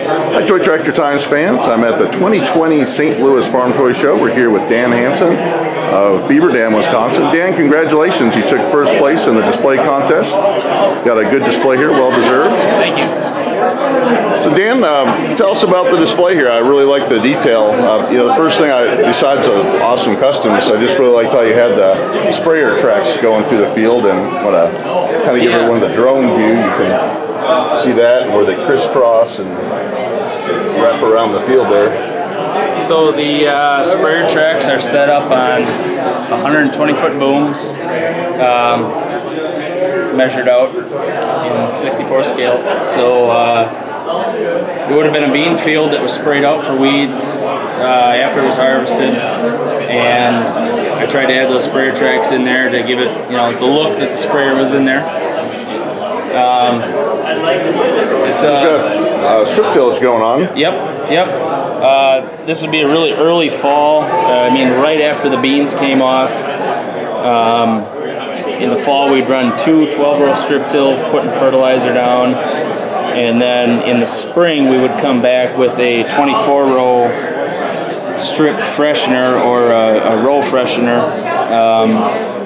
Hi, Toy Tractor Times fans. I'm at the 2020 St. Louis Farm Toy Show. We're here with Dan Hansen of Beaver Dam, Wisconsin. Dan, congratulations. You took first place in the display contest. Got a good display here, well deserved. Thank you. So Dan, tell us about the display here. I really like the detail. You know, the first thing, besides the awesome customs, I just really liked how you had the sprayer tracks going through the field, and want to kind of give everyone the drone view. You can see that, and where they crisscross and wrap around the field there. So the sprayer tracks are set up on 120-foot booms, measured out in 64 scale. So it would have been a bean field that was sprayed out for weeds after it was harvested, and I tried to add those sprayer tracks in there to give it, you know, the look that the sprayer was in there. It's strip tillage going on. Yep. This would be a really early fall. I mean, right after the beans came off. In the fall, we'd run 2 12-row strip tills, putting fertilizer down, and then in the spring, we would come back with a 24-row strip freshener or a row freshener,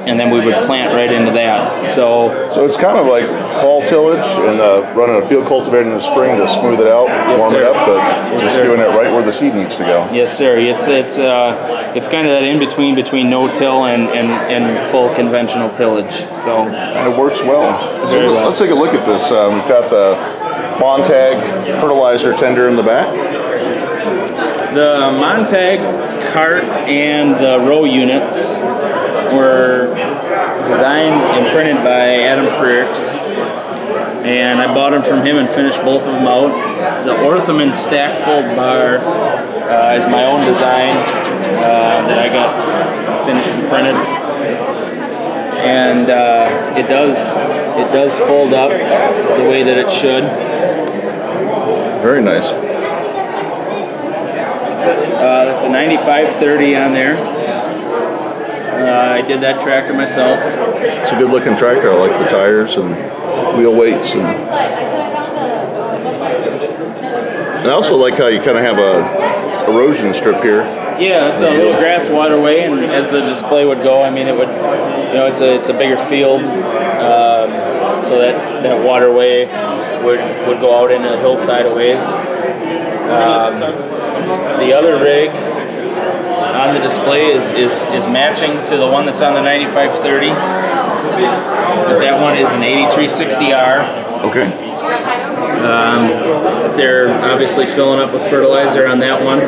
and then we would plant right into that. So it's kind of like fall tillage and running a field cultivator in the spring to smooth it out, warm it up, but just doing it right where the seed needs to go. Yes, sir. It's kind of that in between no-till and full conventional tillage. So and it works well. Very well. Let's take a look at this. We've got the Montag fertilizer tender in the back. The Montag cart and the row units were designed and printed by Adam Freaks, and I bought them from him and finished both of them out. The Orthoman stack fold bar is my own design that I got finished and printed, and it does fold up the way that it should. Very nice. That's a 9530 on there. I did that tractor myself. It's a good looking tractor. I like the tires and wheel weights, and I also like how you kind of have a erosion strip here. Yeah, it's a little grass waterway, and as the display would go, I mean, it would, you know, it's a bigger field, so that waterway would go out into the hillside a ways. The other rig on the display is matching to the one that's on the 9530, but that one is an 8360R. Okay. They're obviously filling up with fertilizer on that one.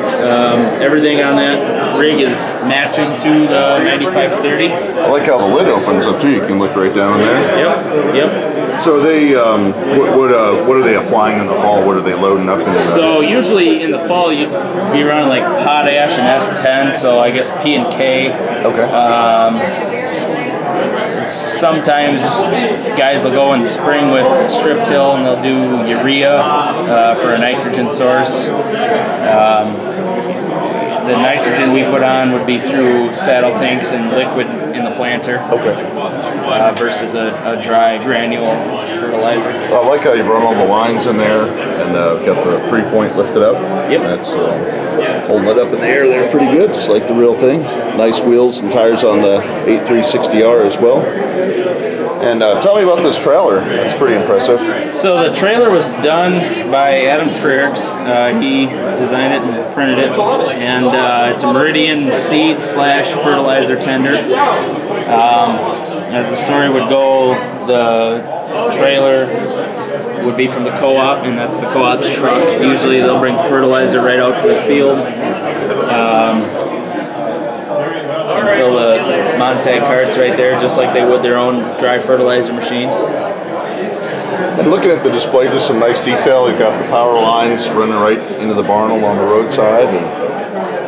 Everything on that rig is matching to the 9530. I like how the lid opens up too. You can look right down in there. Yep. So they, what are they applying in the fall? What are they loading up into? So usually in the fall you'd be running like potash and S10. So I guess P and K. Okay. Sometimes guys will go in the spring with strip till and they'll do urea for a nitrogen source. The nitrogen we put on would be through saddle tanks and liquid in the planter. Okay. Versus a dry granule fertilizer. I like how you run all the lines in there and got the 3-point lifted up. Yep. That's holding it up in the air there pretty good, just like the real thing. Nice wheels and tires on the 8360R as well. And tell me about this trailer. That's pretty impressive. So the trailer was done by Adam Freaks. He designed it and printed it, and it's a Meridian seed / fertilizer tender. As the story would go, the trailer would be from the co-op, and that's the co-op's truck. Usually they'll bring fertilizer right out to the field. And fill the Montag carts right there, just like they would their own dry fertilizer machine. And looking at the display, just some nice detail. You've got the power lines running right into the barn along the roadside, and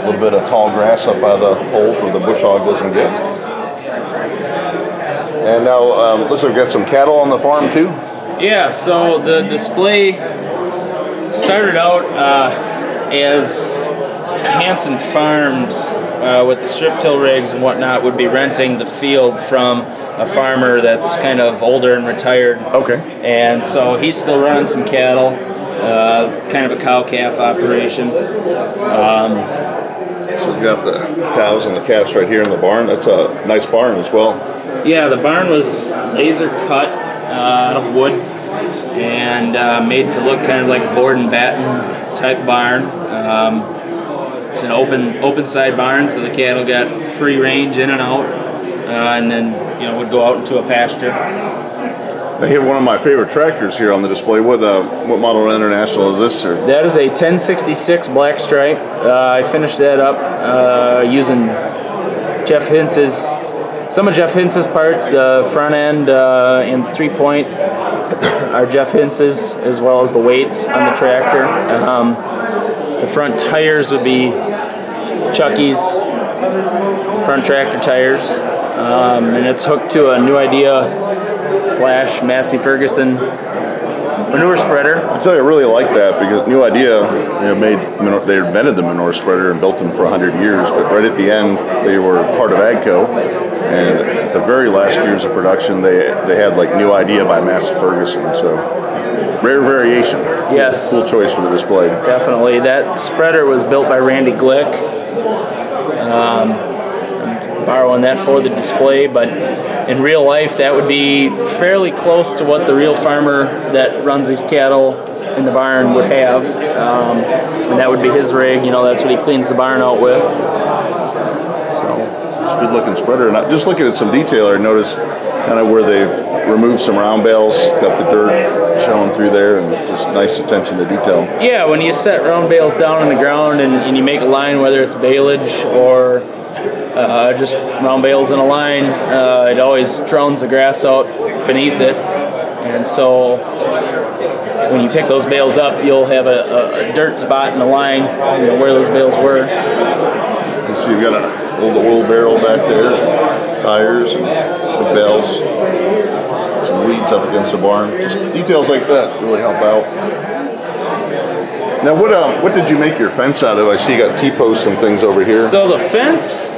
a little bit of tall grass up by the holes where the bush hog doesn't get. And now, looks like we've got some cattle on the farm too. Yeah, so the display started out as Hansen Farms with the strip till rigs and whatnot would be renting the field from a farmer that's kind of older and retired. Okay. And so he's still running some cattle. kind of a cow-calf operation. So we've got the cows and the calves right here in the barn. That's a nice barn as well. Yeah, the barn was laser cut out of wood and made to look kind of like a board and batten type barn. It's an open side barn, so the cattle got free range in and out, and then would go out into a pasture. I have one of my favorite tractors here on the display. What model International is this, sir? That is a 1066 Black Stripe. I finished that up using some of Jeff Hince's parts. The front end and the 3-point are Jeff Hince's, as well as the weights on the tractor. The front tires would be Chucky's front tractor tires, and it's hooked to a New Idea / Massey Ferguson manure spreader. I tell you, I really like that because New Idea, they invented the manure spreader and built them for 100 years, but right at the end they were part of AGCO, and the very last years of production they had like New Idea by Massey Ferguson, so rare variation. Yes. Cool choice for the display. Definitely. That spreader was built by Randy Glick. I'm borrowing that for the display, but in real life that would be fairly close to what the real farmer that runs these cattle in the barn would have. And that would be his rig, that's what he cleans the barn out with. So it's a good looking spreader. And just looking at some detail, I noticed kind of where they've removed some round bales, got the dirt showing through there, and just nice attention to detail. Yeah, when you set round bales down on the ground and you make a line, whether it's baleage or just round bales in a line, it always drowns the grass out beneath it, and so when you pick those bales up, you'll have a dirt spot in the line where those bales were. So you've got a little oil barrel back there, tires and the bales, some weeds up against the barn. Just details like that really help out. Now, what did you make your fence out of? I see you got T-posts and things over here. So the fence,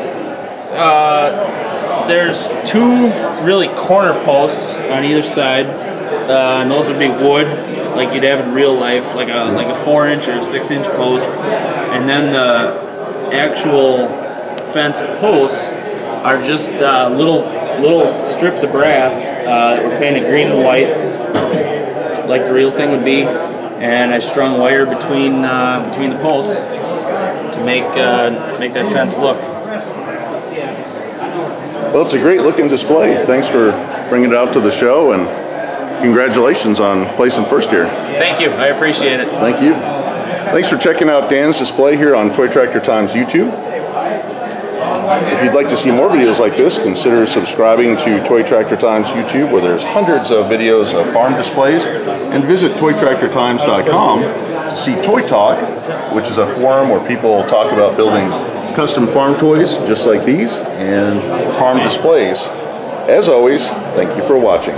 there's 2 really corner posts on either side, and those would be wood, like you'd have in real life, like a 4-inch or a 6-inch post, and then the actual fence posts are just little strips of brass that were painted green and white, like the real thing would be, and I strung wire between the posts to make that fence look. Well, it's a great looking display. Thanks for bringing it out to the show, and congratulations on placing first here. Thank you. I appreciate it. Thank you. Thanks for checking out Dan's display here on Toy Tractor Times YouTube. If you'd like to see more videos like this, consider subscribing to Toy Tractor Times YouTube, where there's hundreds of videos of farm displays, and visit toytractortimes.com to see Toy Talk, which is a forum where people talk about building custom farm toys just like these and farm displays. As always, thank you for watching.